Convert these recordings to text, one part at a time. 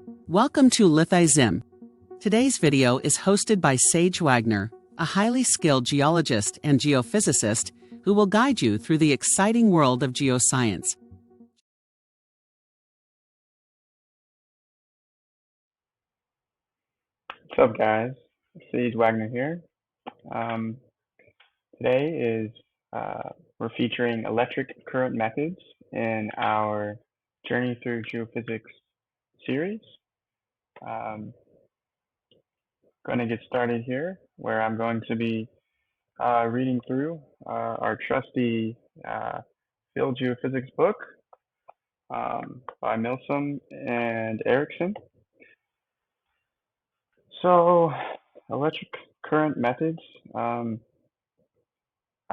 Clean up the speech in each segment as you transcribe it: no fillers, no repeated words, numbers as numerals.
Welcome to Lithi-Zim. Today's video is hosted by Sage Wagner, a highly skilled geologist and geophysicist who will guide you through the exciting world of geoscience. What's up, guys? Sage Wagner here. Today is we're featuring electric current methods in our Journey Through Geophysics series. Going to get started here, where I'm going to be reading through our trusty field geophysics book by Milsom and Erickson. So, electric current methods. I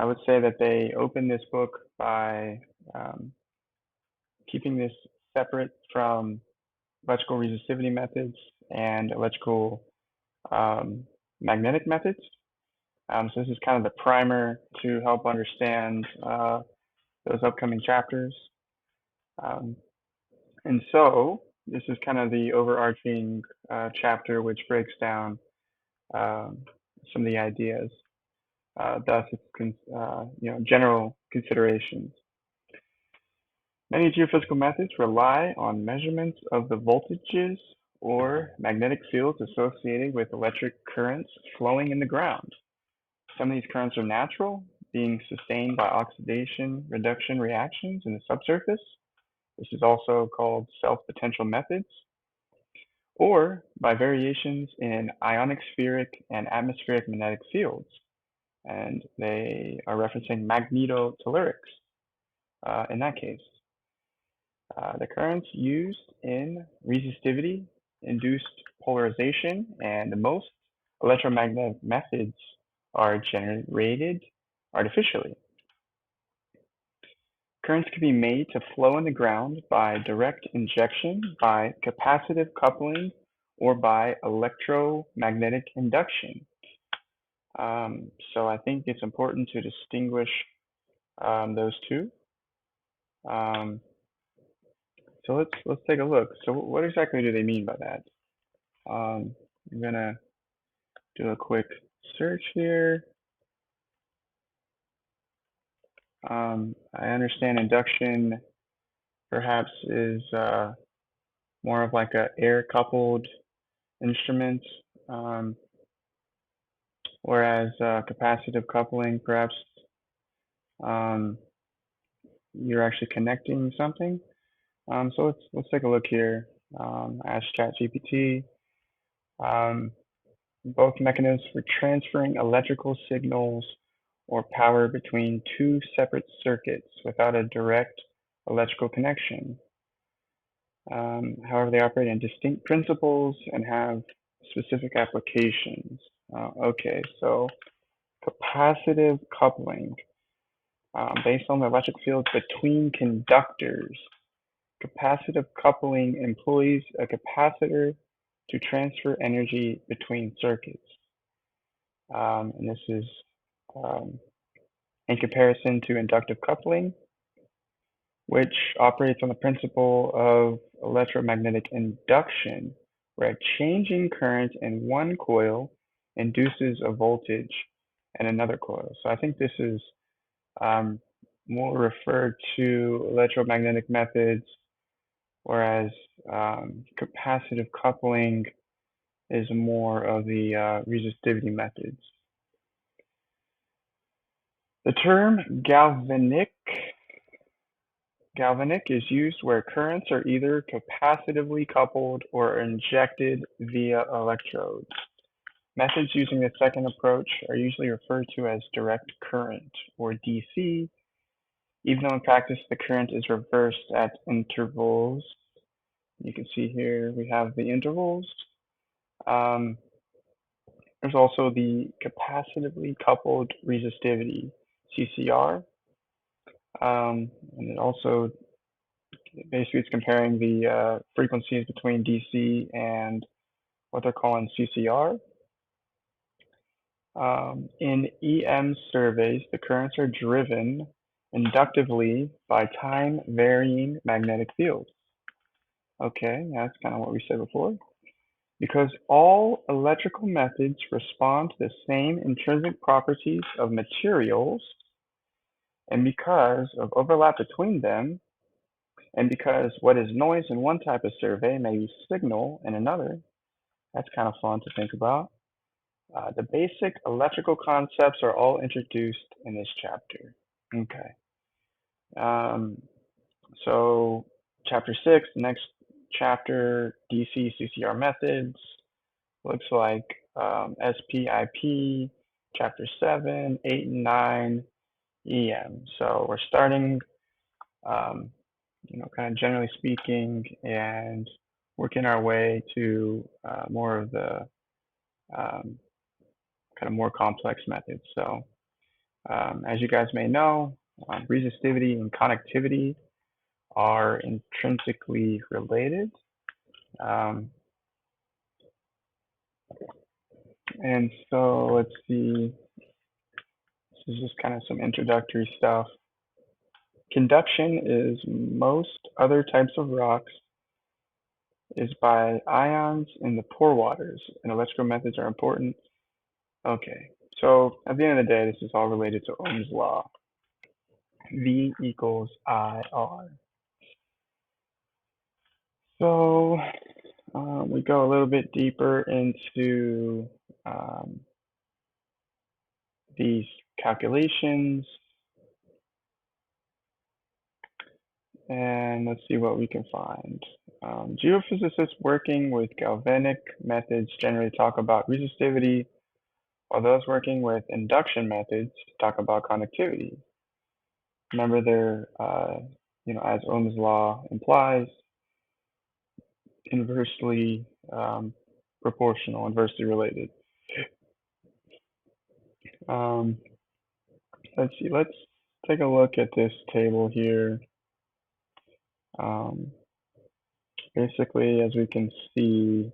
would say that they open this book by keeping this separate from electrical resistivity methods and electrical magnetic methods. So this is kind of the primer to help understand those upcoming chapters. And so this is kind of the overarching chapter which breaks down some of the ideas. Thus, it's general considerations. Many geophysical methods rely on measurements of the voltages or magnetic fields associated with electric currents flowing in the ground. Some of these currents are natural, being sustained by oxidation reduction reactions in the subsurface. This is also called self-potential methods, or by variations in ionic spheric and atmospheric magnetic fields. And they are referencing magnetotellurics in that case. The currents used in resistivity, induced polarization, and most electromagnetic methods are generated artificially. Currents can be made to flow in the ground by direct injection, by capacitive coupling, or by electromagnetic induction. So I think it's important to distinguish those two. So let's take a look. So what exactly do they mean by that? I'm gonna do a quick search here. I understand induction perhaps is more of like a air coupled instrument, whereas capacitive coupling perhaps you're actually connecting something. So let's take a look here. Ask ChatGPT. Both mechanisms for transferring electrical signals or power between two separate circuits without a direct electrical connection. However, they operate in distinct principles and have specific applications. Okay, so capacitive coupling. Based on the electric fields between conductors, capacitive coupling employs a capacitor to transfer energy between circuits. And this is in comparison to inductive coupling, which operates on the principle of electromagnetic induction, where a changing current in one coil induces a voltage in another coil. So I think this is more referred to electromagnetic methods, whereas capacitive coupling is more of the resistivity methods. The term galvanic is used where currents are either capacitively coupled or injected via electrodes. Methods using the second approach are usually referred to as direct current, or DC, even though in practice the current is reversed at intervals. You can see here we have the intervals. There's also the capacitively coupled resistivity, CCR. And it also, basically it's comparing the frequencies between DC and what they're calling CCR. In EM surveys, the currents are driven inductively by time-varying magnetic fields. Okay, that's kind of what we said before. Because all electrical methods respond to the same intrinsic properties of materials, and because of overlap between them, and because what is noise in one type of survey may be signal in another, that's kind of fun to think about. The basic electrical concepts are all introduced in this chapter. Okay. So chapter 6, the next chapter, DC CCR methods, looks like SPIP, chapter 7, 8, and 9, EM. So we're starting, kind of generally speaking, and working our way to more of the kind of more complex methods. So as you guys may know, resistivity and conductivity are intrinsically related. And so let's see, this is just kind of some introductory stuff. Conduction is most other types of rocks is by ions in the pore waters, and electrical methods are important. Okay, so at the end of the day, this is all related to Ohm's law. V equals IR. So we go a little bit deeper into these calculations. And let's see what we can find. Geophysicists working with galvanic methods generally talk about resistivity, while those working with induction methods talk about conductivity. Remember, they're, as Ohm's law implies, inversely proportional, inversely related. Let's see, let's take a look at this table here. Basically, as we can see,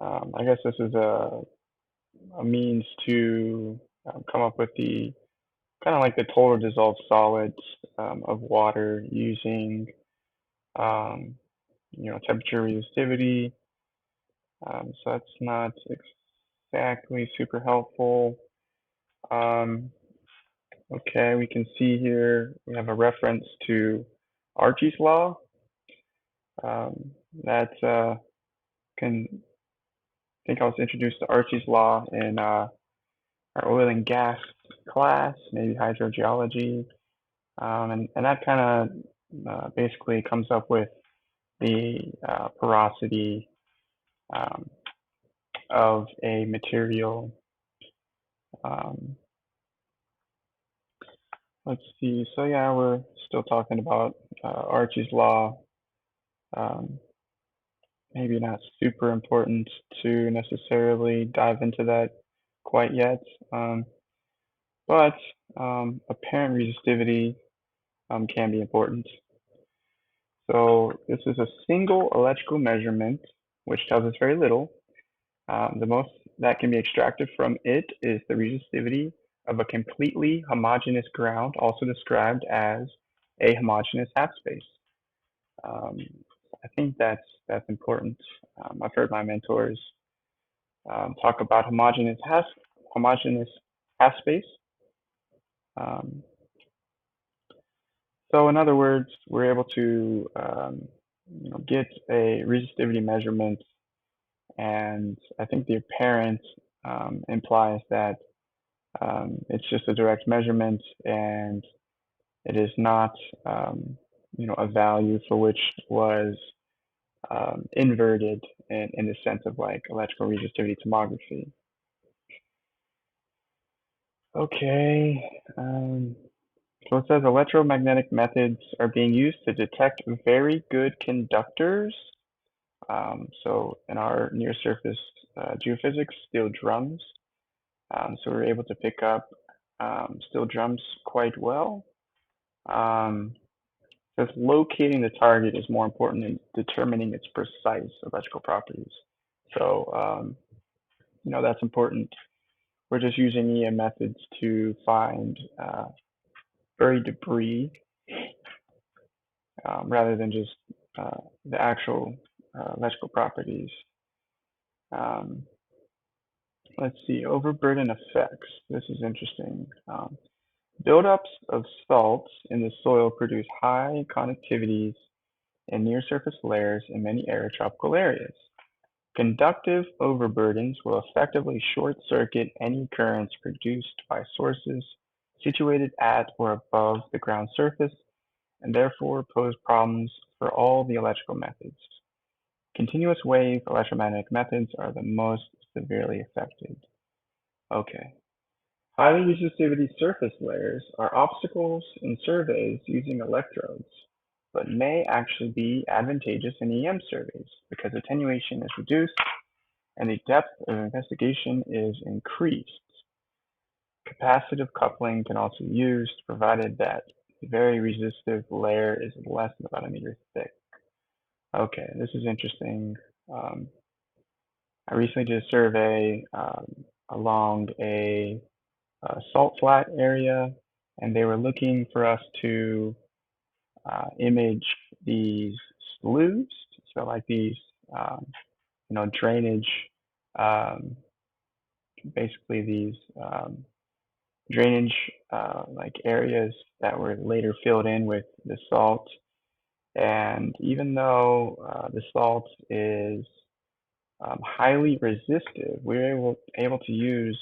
I guess this is a means to come up with the kind of like the total dissolved solids of water using temperature resistivity. So that's not exactly super helpful. Okay, we can see here we have a reference to Archie's law. I think I was introduced to Archie's law in our oil and gas class, maybe hydrogeology, and that kind of basically comes up with the porosity of a material. Let's see. So yeah, we're still talking about Archie's law. Maybe not super important to necessarily dive into that quite yet, but apparent resistivity can be important. So this is a single electrical measurement, which tells us very little. The most that can be extracted from it is the resistivity of a completely homogeneous ground, also described as a homogeneous half space. I think that's important. I've heard my mentors talk about homogeneous half space. So in other words, we're able to get a resistivity measurement, and I think the apparent implies that it's just a direct measurement, and it is not a value for which was inverted in the sense of like electrical resistivity tomography. Okay, so it says electromagnetic methods are being used to detect very good conductors. So in our near surface geophysics, steel drums. So we're able to pick up steel drums quite well. Because locating the target is more important than determining its precise electrical properties. So, that's important. We're just using EM methods to find buried debris rather than just the actual electrical properties. Let's see, overburden effects. This is interesting. Buildups of salts in the soil produce high conductivities in near-surface layers in many arid tropical areas. Conductive overburdens will effectively short-circuit any currents produced by sources situated at or above the ground surface, and therefore pose problems for all the electrical methods. Continuous wave electromagnetic methods are the most severely affected. Okay. Highly resistivity surface layers are obstacles in surveys using electrodes, but may actually be advantageous in EM surveys because attenuation is reduced and the depth of investigation is increased. Capacitive coupling can also be used, provided that the very resistive layer is less than about a meter thick. Okay, this is interesting. I recently did a survey along a salt flat area, and they were looking for us to image these sloughs, so like these, drainage, basically these drainage like areas that were later filled in with the salt. And even though the salt is highly resistive, we were able to use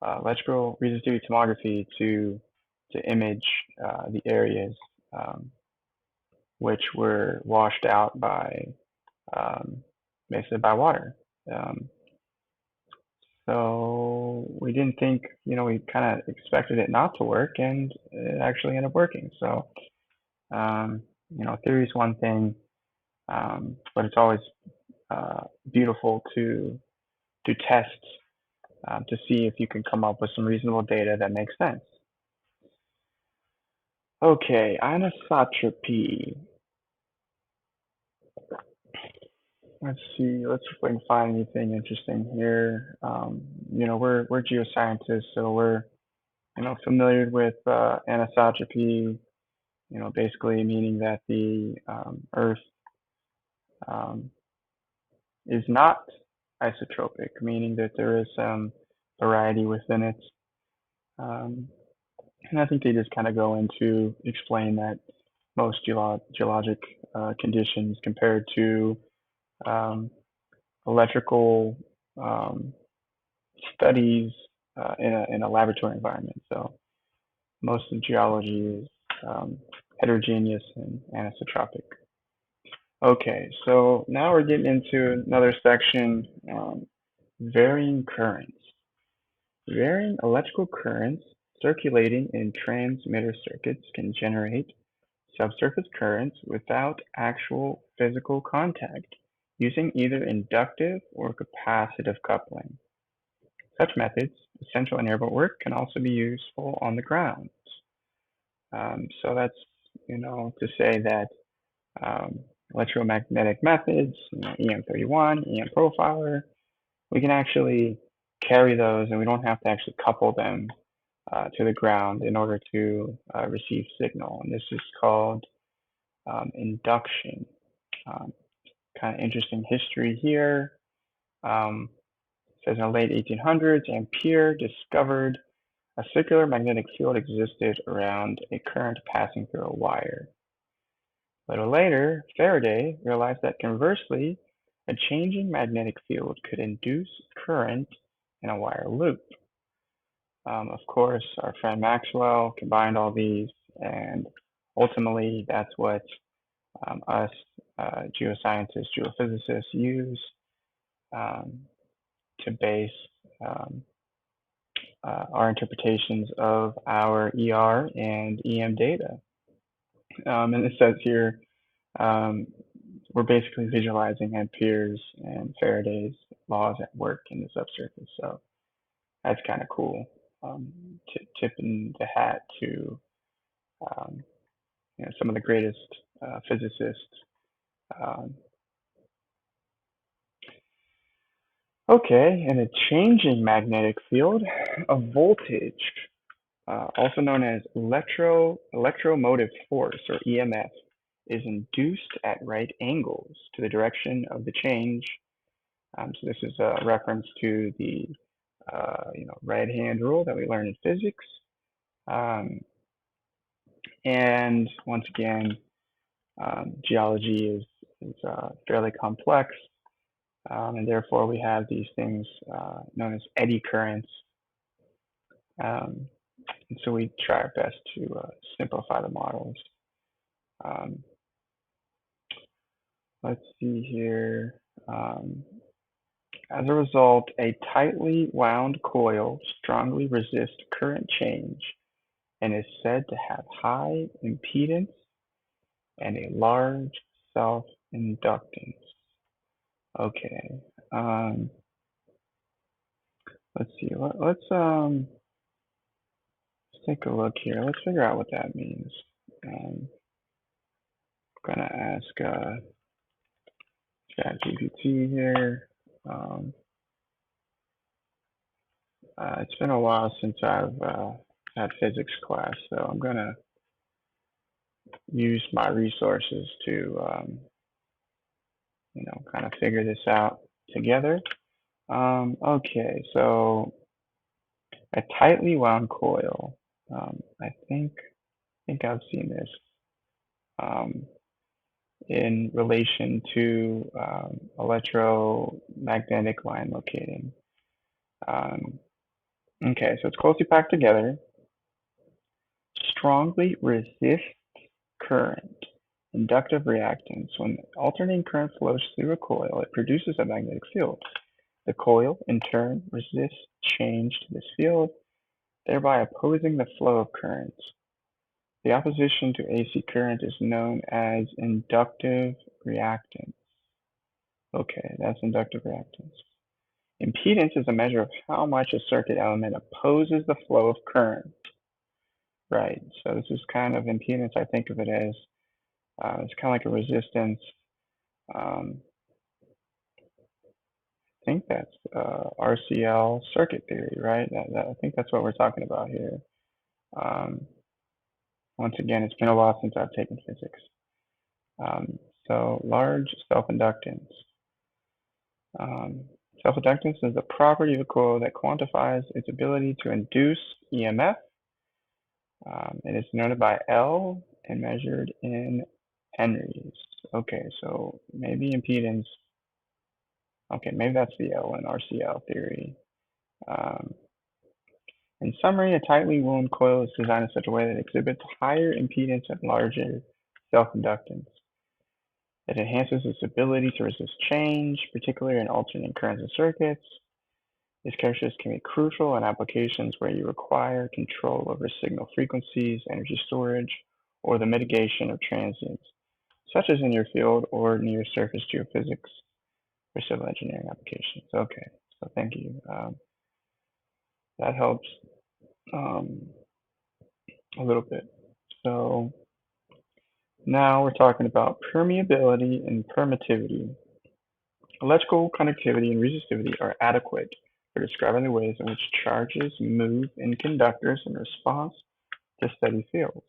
electrical resistivity tomography to image the areas which were washed out by basically by water. So we didn't think, we kind of expected it not to work, and it actually ended up working. So, theory is one thing, but it's always beautiful to test to see if you can come up with some reasonable data that makes sense. Okay, anisotropy. Let's see. Let's see if we can find anything interesting here. We're geoscientists, so we're familiar with anisotropy. Basically meaning that the Earth is not isotropic, meaning that there is some variety within it. And I think they just kind of go into explain that most geologic conditions compared to electrical studies in a laboratory environment. So most of geology is heterogeneous and anisotropic. Okay, so now we're getting into another section, varying currents. Varying electrical currents circulating in transmitter circuits can generate subsurface currents without actual physical contact, using either inductive or capacitive coupling. Such methods, essential in airborne work, can also be useful on the ground. So that's, to say that electromagnetic methods, EM31, EM profiler, we can actually carry those, and we don't have to actually couple them to the ground in order to receive signal. And this is called induction. Kind of interesting history here. It says in the late 1800s, Ampere discovered a circular magnetic field existed around a current passing through a wire. A little later, Faraday realized that conversely, a changing magnetic field could induce current in a wire loop. Of course, our friend Maxwell combined all these, and ultimately that's what us geoscientists, geophysicists use to base our interpretations of our ER and EM data. And it says here, we're basically visualizing Ampere's and Faraday's laws at work in the subsurface. So that's kind of cool. Tipping the hat to some of the greatest physicists. Okay, and a changing magnetic field, a voltage, also known as electromotive force or EMF, is induced at right angles to the direction of the change. So this is a reference to the right-hand rule that we learned in physics. And once again, geology is fairly complex, and therefore we have these things known as eddy currents. And so we try our best to simplify the models. Let's see here. As a result, a tightly wound coil strongly resists current change and is said to have high impedance and a large self-inductance. Okay. Let's see. Let's take a look here. Let's figure out what that means. I'm gonna ask ChatGPT here. It's been a while since I've had physics class, so I'm gonna use my resources to kind of figure this out together. Okay, so a tightly wound coil. I think I've seen this in relation to electromagnetic line locating. Okay, so it's closely packed together, strongly resists current, inductive reactance. When alternating current flows through a coil, it produces a magnetic field. The coil, in turn, resists change to this field, thereby opposing the flow of current. The opposition to AC current is known as inductive reactance. Okay, that's inductive reactance. Impedance is a measure of how much a circuit element opposes the flow of current. Right, so this is kind of impedance. I think of it as, it's kind of like a resistance. I think that's RCL circuit theory, right? I think that's what we're talking about here. Once again, it's been a while since I've taken physics. So large self-inductance. Self-inductance is the property of a coil that quantifies its ability to induce EMF. It is denoted by L and measured in henries. Okay, so maybe impedance. Okay, maybe that's the L in RCL theory. In summary, a tightly wound coil is designed in such a way that it exhibits higher impedance and larger self-inductance. It enhances its ability to resist change, particularly in alternating currents and circuits. These characteristics can be crucial in applications where you require control over signal frequencies, energy storage, or the mitigation of transients, such as in your field or near surface geophysics for civil engineering applications. Okay, so thank you. That helps a little bit. So now we're talking about permeability and permittivity. Electrical conductivity and resistivity are adequate for describing the ways in which charges move in conductors in response to steady fields.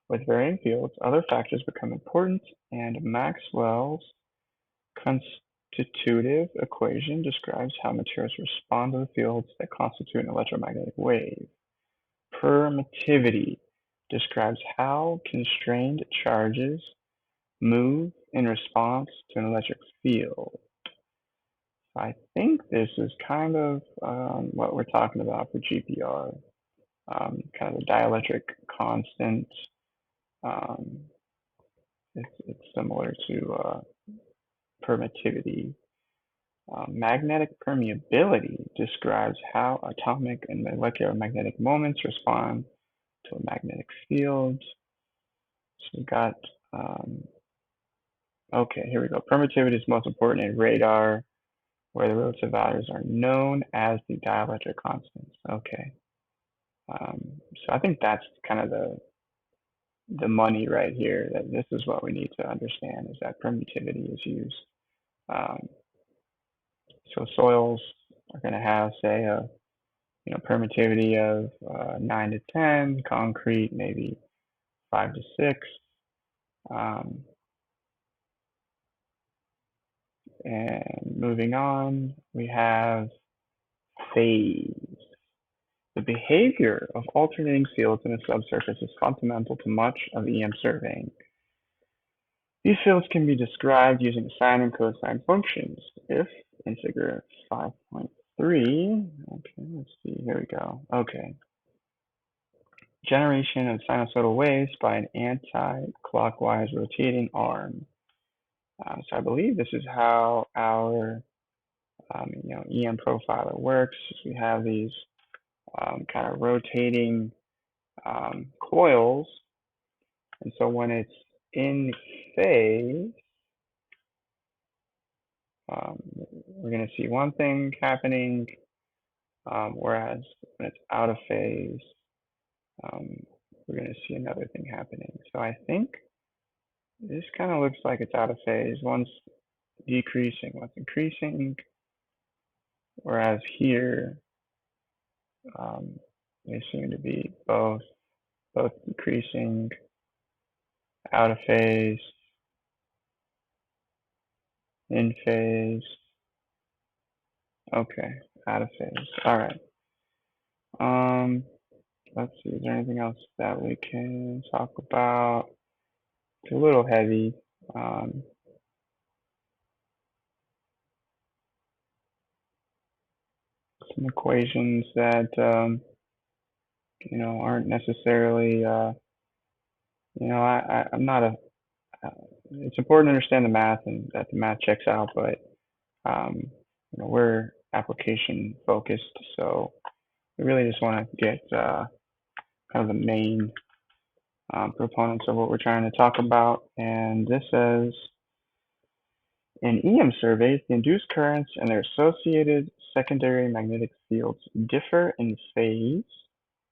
With varying fields, other factors become important, and Maxwell's constitutive equation describes how materials respond to the fields that constitute an electromagnetic wave. Permittivity describes how constrained charges move in response to an electric field. I think this is kind of what we're talking about for GPR, kind of the dielectric constant. It's similar to permittivity. Magnetic permeability describes how atomic and molecular magnetic moments respond to a magnetic field. So we got, okay, here we go. Permittivity is most important in radar, where the relative values are known as the dielectric constants. Okay. So I think that's kind of the money right here, that this is what we need to understand, is that permittivity is used. So soils are going to have, say, a permittivity of 9 to 10, concrete maybe 5 to 6. And moving on, we have phase. The behavior of alternating fields in a subsurface is fundamental to much of EM surveying. These fields can be described using sine and cosine functions. If in figure 5.3, okay, let's see, here we go. Okay. Generation of sinusoidal waves by an anti-clockwise rotating arm. So I believe this is how our EM profiler works. We have these kind of rotating coils, and so when it's in phase, we're going to see one thing happening, whereas when it's out of phase, we're going to see another thing happening. So I think this kind of looks like it's out of phase. One's decreasing, one's increasing, whereas here they seem to be both decreasing, out of phase, in phase. Okay, out of phase. All right. Let's see. Is there anything else that we can talk about? It's a little heavy. Some equations that aren't necessarily. I'm not a. It's important to understand the math and that the math checks out, but we're application focused, so we really just want to get kind of the main proponents of what we're trying to talk about. And this says, in EM surveys, the induced currents and their associated secondary magnetic fields differ in phase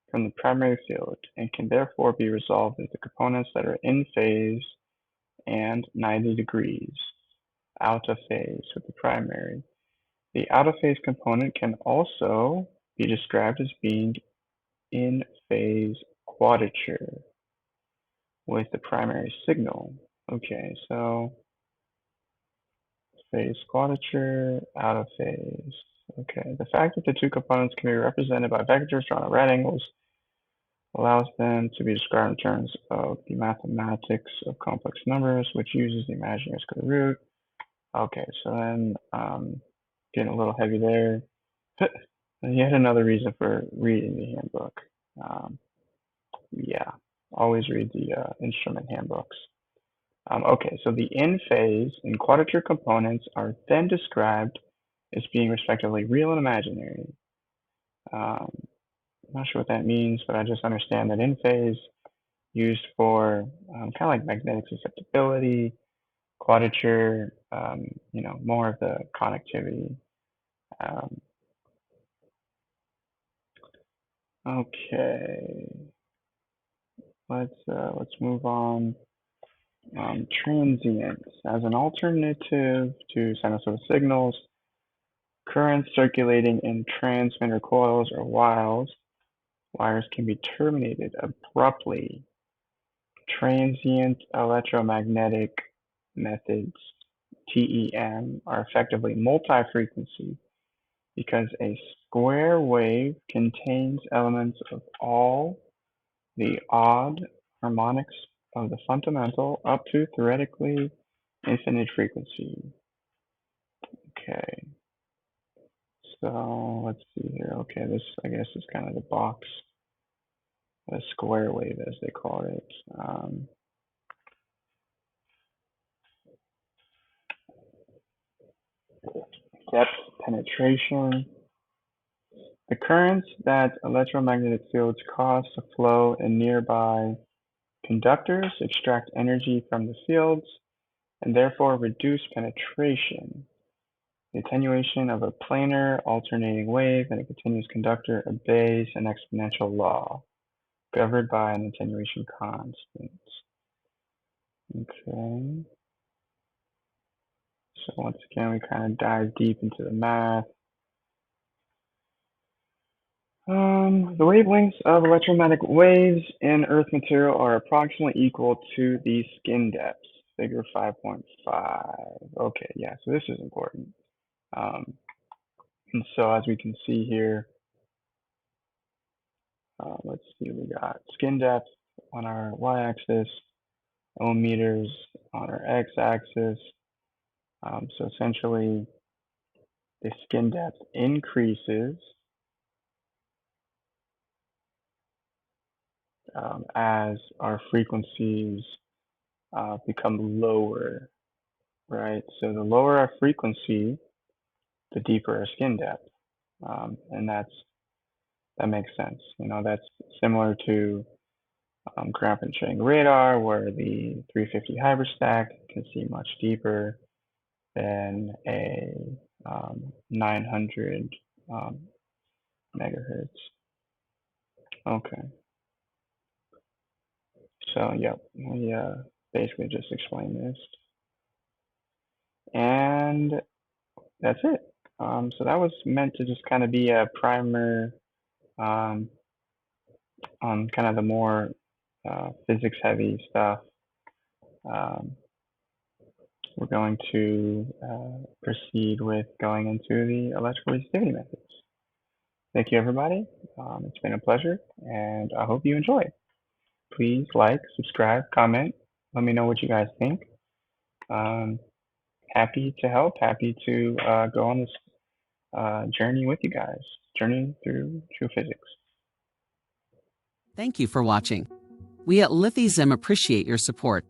from the primary field and can therefore be resolved into components that are in phase and 90 degrees out of phase with the primary. The out of phase component can also be described as being in phase quadrature with the primary signal. Okay, so phase quadrature, out of phase. Okay, the fact that the two components can be represented by vectors drawn at right angles allows them to be described in terms of the mathematics of complex numbers, which uses the imaginary square root. Okay, so then getting a little heavy there. Yet another reason for reading the handbook. Yeah, always read the instrument handbooks. Okay, so the in phase and quadrature components are then described as being respectively real and imaginary. I'm not sure what that means, but I just understand that in phase used for kind of like magnetic susceptibility, quadrature, more of the connectivity. Okay, let's move on. Transients. As an alternative to sinusoidal signals, currents circulating in transmitter coils or wires can be terminated abruptly. Transient electromagnetic methods, TEM, are effectively multi-frequency because a square wave contains elements of all the odd harmonics of the fundamental up to theoretically infinite frequency. Okay, so let's see here. Okay, this I guess is kind of the box, a square wave as they call it. Depth penetration. The currents that electromagnetic fields cause to flow in nearby conductors extract energy from the fields and therefore reduce penetration. The attenuation of a planar alternating wave in a continuous conductor obeys an exponential law governed by an attenuation constant. Okay. So once again, we kind of dive deep into the math. The wavelengths of electromagnetic waves in Earth material are approximately equal to the skin depths. Figure 5.5. Okay, yeah, so this is important. And so as we can see here, let's see, we got skin depth on our y-axis, ohm meters on our x-axis. So essentially, the skin depth increases as our frequencies become lower, right? So the lower our frequency, the deeper our skin depth, and that makes sense. You know, that's similar to ground penetrating radar, where the 350 hybrid stack can see much deeper than a 900 megahertz. Okay. So, yep, we basically just explained this. And that's it. So that was meant to just kind of be a primer on kind of the more physics heavy stuff. We're going to proceed with going into the electrical resistivity methods. Thank you, everybody. It's been a pleasure, and I hope you enjoy. Please like, subscribe, comment. Let me know what you guys think. Happy to help, happy to go on this journey with you guys, journey through geophysics. Thank you for watching. We at Lithi-Zim appreciate your support.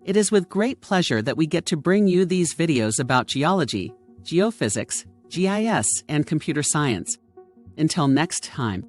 It is with great pleasure that we get to bring you these videos about geology, geophysics, GIS, and computer science. Until next time.